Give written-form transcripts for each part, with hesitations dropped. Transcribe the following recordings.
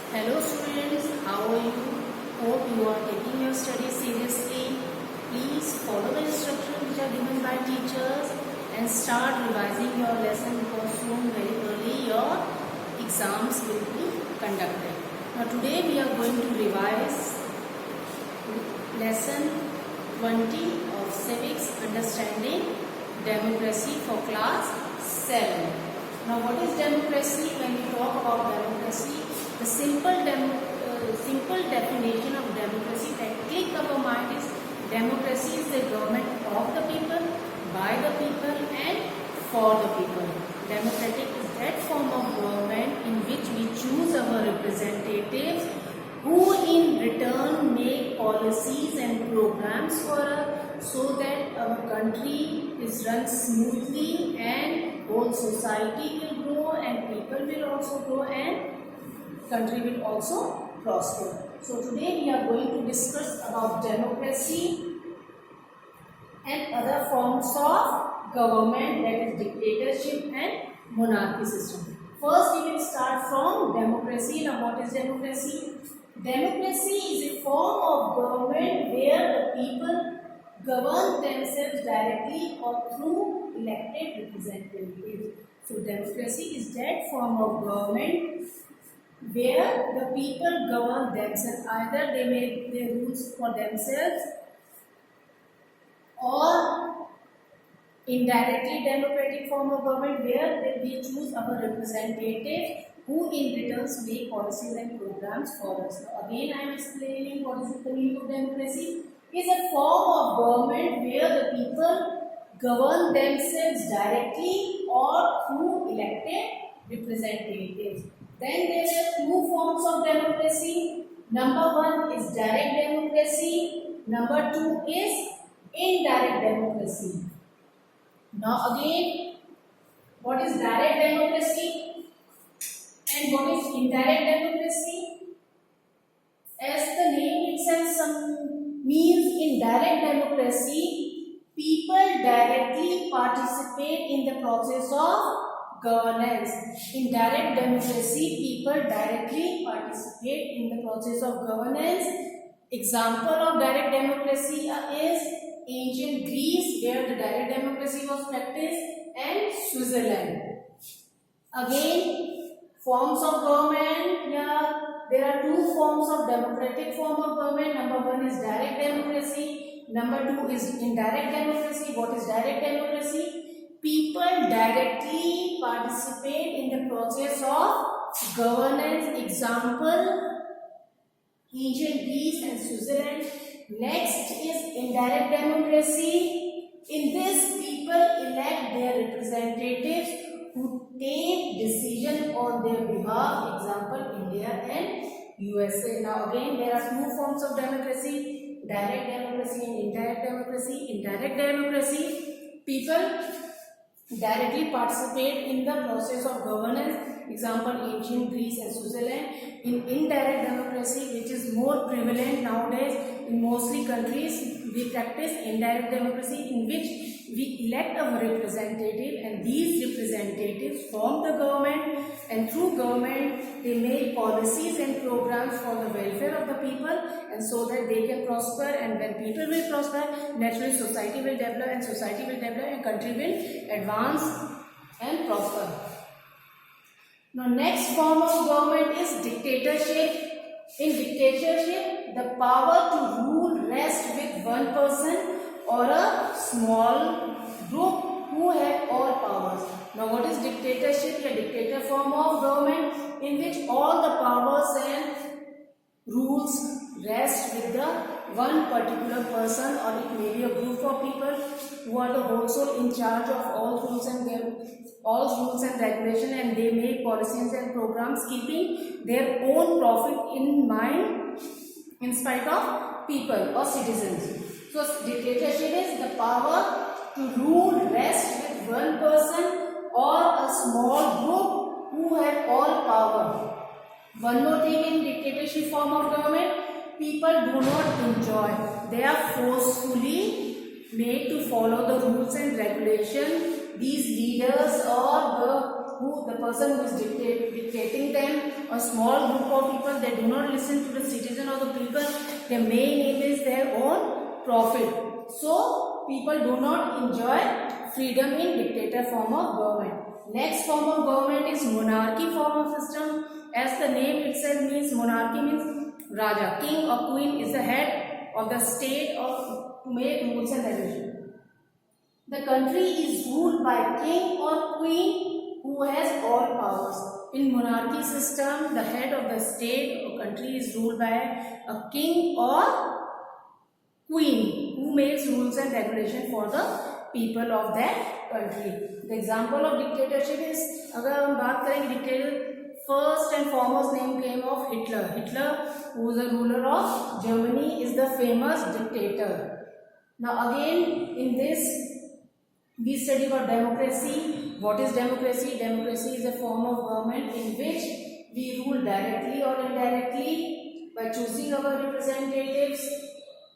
Hello students, how are you? Hope you are taking your studies seriously. Please follow the instructions which are given by teachers and start revising your lesson because soon very early your exams will be conducted. Now today we are going to revise lesson 20 of civics understanding democracy for class 7. Now what is democracy? When we talk about democracy, the simple definition of democracy that click our mind is democracy is the government of the people, by the people and for the people. Democratic is that form of government in which we choose our representatives who in return make policies and programs for us so that our country is run smoothly and whole society will grow and people will also grow and country will also prosper. So today we are going to discuss about democracy and other forms of government, that is dictatorship and monarchy system. First we will start from democracy. Now what is democracy? Democracy is a form of government where the people govern themselves directly or through elected representatives. So democracy is that form of government where the people govern themselves. Either they make their rules for themselves or indirectly democratic form of government where we choose our representatives who in returns make policies and programs for us. Now again I am explaining what is the meaning of democracy. It is a form of government where the people govern themselves directly or through elected representatives. Then there are two forms of democracy. Number one is direct democracy. Number two is indirect democracy. Now again, what is direct democracy and what is indirect democracy? As the name itself means, in direct democracy, people directly participate in the process of governance. In direct democracy, people directly participate in the process of governance. Example of direct democracy is ancient Greece, where the direct democracy was practiced, and Switzerland. Again, forms of government. There are two forms of democratic form of government. Number one is direct democracy. Number two is indirect democracy. What is direct democracy? People directly participate in the process of governance. Example, ancient Greece and Switzerland. Next is indirect democracy. In this, people elect their representatives who take decision on their behalf. Example, India and USA. Now again, there are two forms of democracy: direct democracy and indirect democracy. In direct democracy, people directly participate in the process of governance. Example, ancient Greece and Switzerland. In indirect democracy, which is more prevalent nowadays in mostly countries, we practice indirect democracy in which we elect our representative and these representatives form the government, and through government they make policies and programs for the welfare of the people and so that they can prosper, and when people will prosper, naturally society will develop and country will advance and prosper. Now next form of government is dictatorship. In dictatorship, the power to rule rests with one person or a small group who have all powers. Now what is dictatorship? A dictator form of government in which all the powers and rules rest with the one particular person, or it may be a group of people who are the whole soul in charge of all rules and regulation, and they make policies and programs keeping their own profit in mind in spite of people or citizens. So dictatorship is the power to rule rest with one person or a small group who have all power. One more thing, in dictatorship form of government, people do not enjoy. They are forcefully made to follow the rules and regulations. These leaders or the the person who is dictating them, a small group of people, they do not listen to the citizen or the people. Their main aim is their own profit. So people do not enjoy freedom in dictator form of government. Next form of government is monarchy form of system. As the name itself means, monarchy means Raja, king or queen is the head of the state or to make rules and regulations. The country is ruled by king or queen who has all powers. In monarchy system, the head of the state or country is ruled by a king or queen who makes rules and regulations for the people of that country. The example of dictatorship is, अगर हम बात करेंगे dictator, first and foremost name came of Hitler. Hitler, who was a ruler of Germany, is the famous dictator. Now again, in this we study about democracy. What is democracy? Democracy is a form of government in which we rule directly or indirectly by choosing our representatives.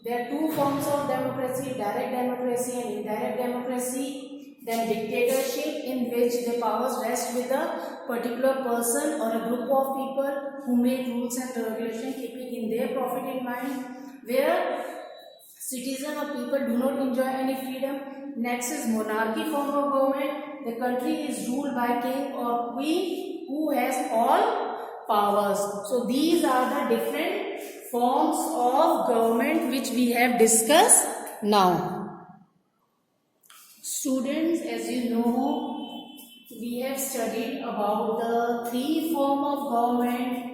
There are two forms of democracy, direct democracy and indirect democracy. Then dictatorship, in which the powers rest with a particular person or a group of people who make rules and regulations keeping in their profit in mind, where citizens or people do not enjoy any freedom. Next is monarchy form of government. The country is ruled by king or queen who has all powers. So these are the different forms of government which we have discussed now. Students, as you know, we have studied about the three forms of government.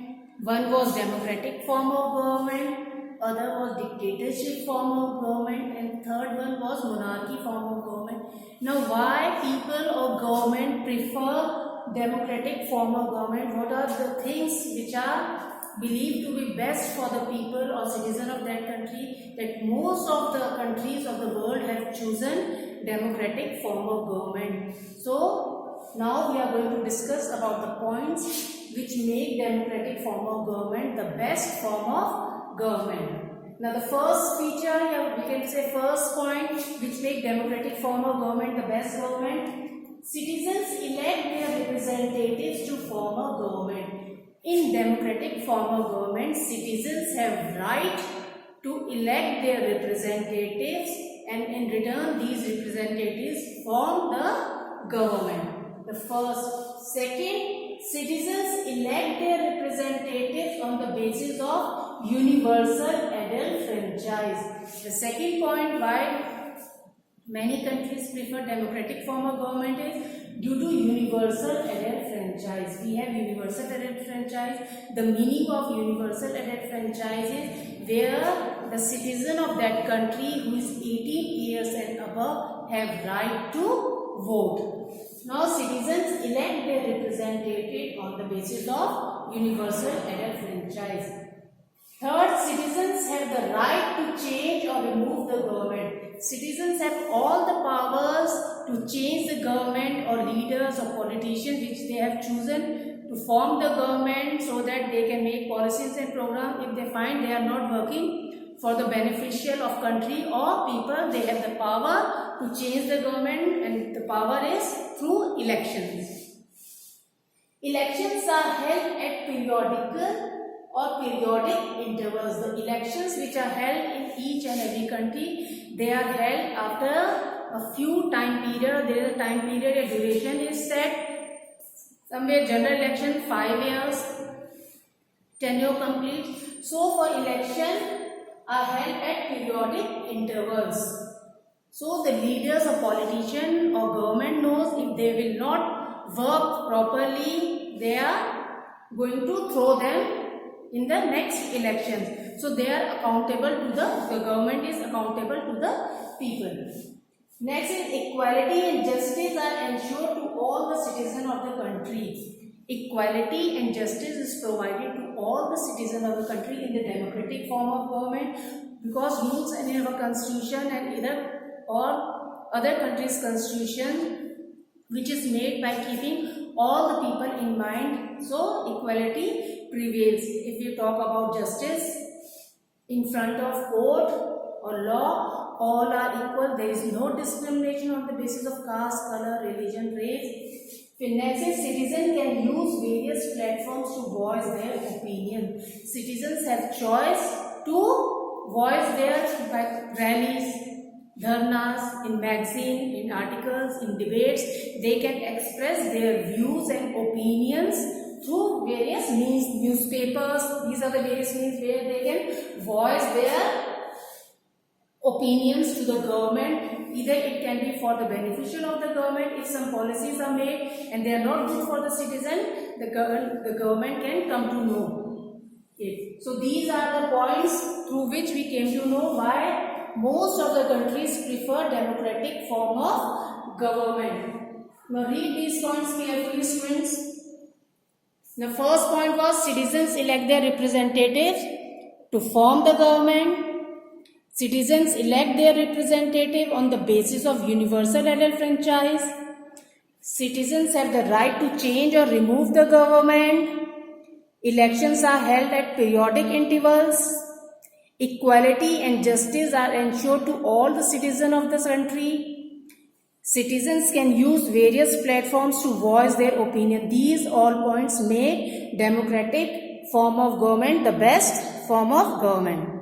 One was democratic form of government, other was dictatorship form of government, and third one was monarchy form of government. Now, why people or government prefer democratic form of government? What are the things which are believed to be best for the people or citizen of that country, that most of the countries of the world have chosen democratic form of government? So now we are going to discuss about the points which make democratic form of government the best form of government. Now the first feature, we can say first point which make democratic form of government the best government, citizens elect their representatives to form a government. In democratic form of government, citizens have right to elect their representatives, and in return these representatives form the government. The first. Second, citizens elect their representatives on the basis of universal adult franchise. The second point why many countries prefer democratic form of government is due to universal adult franchise. We have universal adult franchise. The meaning of universal adult franchise is where the citizen of that country who is 18 years and above have right to vote. Now citizens elect their representative on the basis of universal adult franchise. Third, citizens have the right to change or remove the government. Citizens have all the powers to change the government or leaders or politicians which they have chosen to form the government so that they can make policies and programs. If they find they are not working for the beneficial of country or people, they have the power to change the government, and the power is through elections. Elections are held at periodic intervals. The elections which are held in each and every country, they are held after a few time period. There is a time period, a duration is set. Somewhere general election 5 years, tenure complete. So for election are held at periodic intervals. So the leaders or politician or government knows if they will not work properly, they are going to throw them in the next elections. So they are accountable to the government is accountable to the people. Next is equality and justice are ensured to all the citizens of the country. Equality and justice is provided to all the citizens of the country in the democratic form of government, because rules in our constitution and either or other countries' constitution which is made by keeping all the people in mind. So equality prevails. If you talk about justice, in front of court or law, all are equal. There is no discrimination on the basis of caste, color, religion, race. फिर next is citizen can use various platforms to voice their opinion. Citizens have choice to voice their rallies, dharnas, in magazine, in articles, in debates. They can express their views and opinions through various means, newspapers. These are the various means where they can voice their opinions to the government. Either it can be for the beneficial of the government. If some policies are made and they are not good for the citizen, the government can come to know it. So these are the points through which we came to know why most of the countries prefer democratic form of government. Now read these points carefully, students. The first point was citizens elect their representatives to form the government. Citizens elect their representative on the basis of universal adult franchise. Citizens have the right to change or remove the government. Elections are held at periodic intervals. Equality and justice are ensured to all the citizens of the country. Citizens can use various platforms to voice their opinion. These all points make democratic form of government the best form of government.